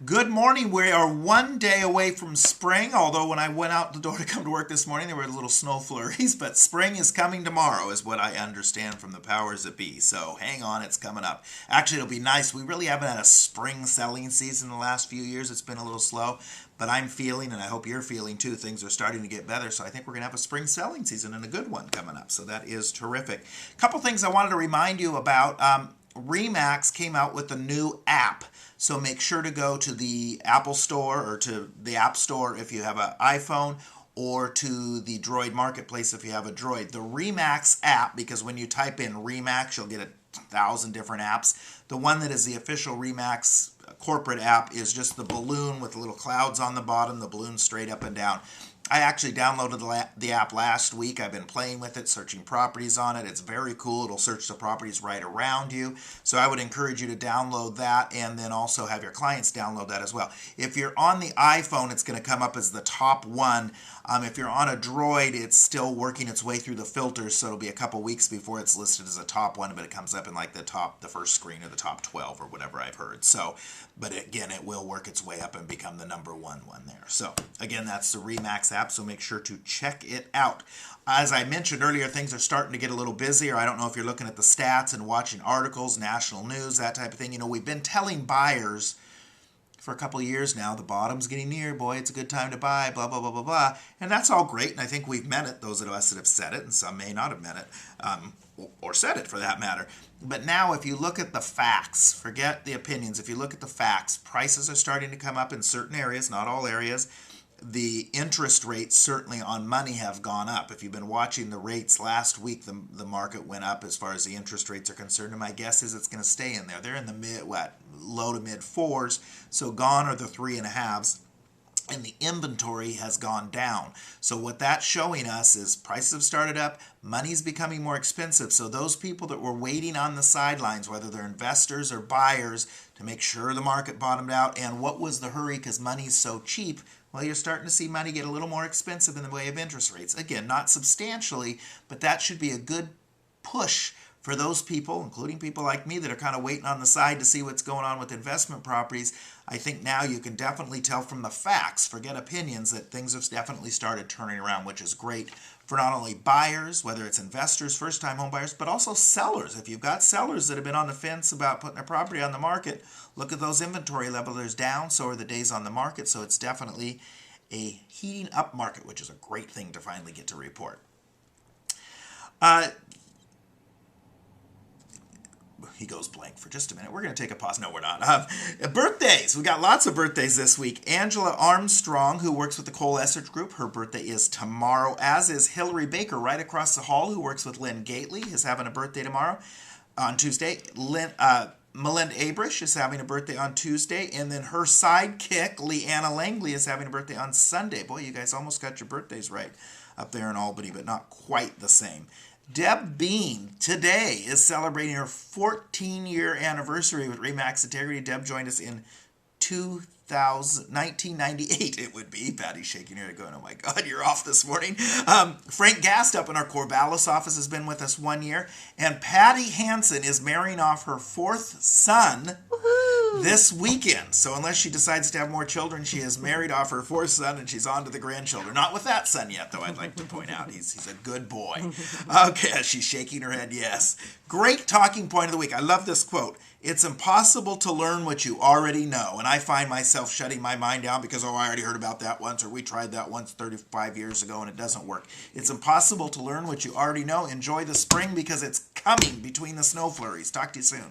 Good morning. We are one day away from spring, although when I went out the door to come to work this morning, there were little snow flurries, but spring is coming tomorrow, is what I understand from the powers that be. So hang on, it's coming up. Actually, it'll be nice. We really haven't had a spring selling season the last few years. It's been a little slow, but I'm feeling, and I hope you're feeling too, things are starting to get better. So I think we're going to have a spring selling season and a good one coming up. So that is terrific. A couple things I wanted to remind you about. Remax came out with a new app. So make sure to go to the Apple Store or to the App Store if you have an iPhone, or to the Droid Marketplace if you have a Droid. The Remax app, because when you type in Remax, you'll get 1,000 different apps. The one that is the official Remax corporate app is just the balloon with little clouds on the bottom, the balloon straight up and down. I actually downloaded the app last week. I've been playing with it, searching properties on it. It's very cool. It'll search the properties right around you. So I would encourage you to download that, and then also have your clients download that as well. If you're on the iPhone, it's going to come up as the top one. If you're on a Droid, it's still working its way through the filters, so it'll be a couple weeks before it's listed as a top one, but it comes up in like the first screen or the top 12 or whatever I've heard. So, but again, it will work its way up and become the number one there. So again, that's the Remax app, so make sure to check it out. As I mentioned earlier, things are starting to get a little busier. I don't know if you're looking at the stats and watching articles, national news, that type of thing. You know, we've been telling buyers for a couple of years now, the bottom's getting near, boy, it's a good time to buy, blah, blah, blah, blah, blah. And that's all great, and I think we've meant it, those of us that have said it, and some may not have meant it, or said it for that matter. But now if you look at the facts, forget the opinions, if you look at the facts, prices are starting to come up in certain areas, not all areas. The interest rates certainly on money have gone up. If you've been watching the rates last week, the market went up as far as the interest rates are concerned, and my guess is it's going to stay in there. They're in the low to mid fours, so gone are the 3.5s, and the inventory has gone down. So what that's showing us is prices have started up, money's becoming more expensive. So those people that were waiting on the sidelines, whether they're investors or buyers, to make sure the market bottomed out, and what was the hurry because money's so cheap, well, you're starting to see money get a little more expensive in the way of interest rates. Again, not substantially, but that should be a good push for those people, including people like me that are kind of waiting on the side to see what's going on with investment properties. I think now you can definitely tell from the facts, forget opinions, that things have definitely started turning around, which is great for not only buyers, whether it's investors, first-time home buyers, but also sellers. If you've got sellers that have been on the fence about putting their property on the market, look at those inventory levels down, so are the days on the market, so it's definitely a heating up market, which is a great thing to finally get to report. He goes blank for just a minute. We're going to take a pause. No, we're not. Birthdays. We got lots of birthdays this week. Angela Armstrong, who works with the Cole Essert Group, her birthday is tomorrow, as is Hillary Baker, right across the hall, who works with Lynn Gately, is having a birthday tomorrow on Tuesday. Melinda Abrish is having a birthday on Tuesday, and then her sidekick, Leanna Langley, is having a birthday on Sunday. Boy, you guys almost got your birthdays right up there in Albany, but not quite the same. Deb Bean today is celebrating her 14-year anniversary with Remax Integrity. Deb joined us in 1998, it would be. Patty's shaking her head going, oh my God, you're off this morning. Frank Gast up in our Corvallis office has been with us 1 year. And Patty Hansen is marrying off her fourth son this weekend. So unless she decides to have more children, she has married off her fourth son and she's on to the grandchildren. Not with that son yet, though, I'd like to point out. He's a good boy. Okay, she's shaking her head, yes. Great talking point of the week. I love this quote. It's impossible to learn what you already know. And I find myself shutting my mind down because, oh, I already heard about that once, or we tried that once 35 years ago and it doesn't work. It's impossible to learn what you already know. Enjoy the spring because it's coming between the snow flurries. Talk to you soon.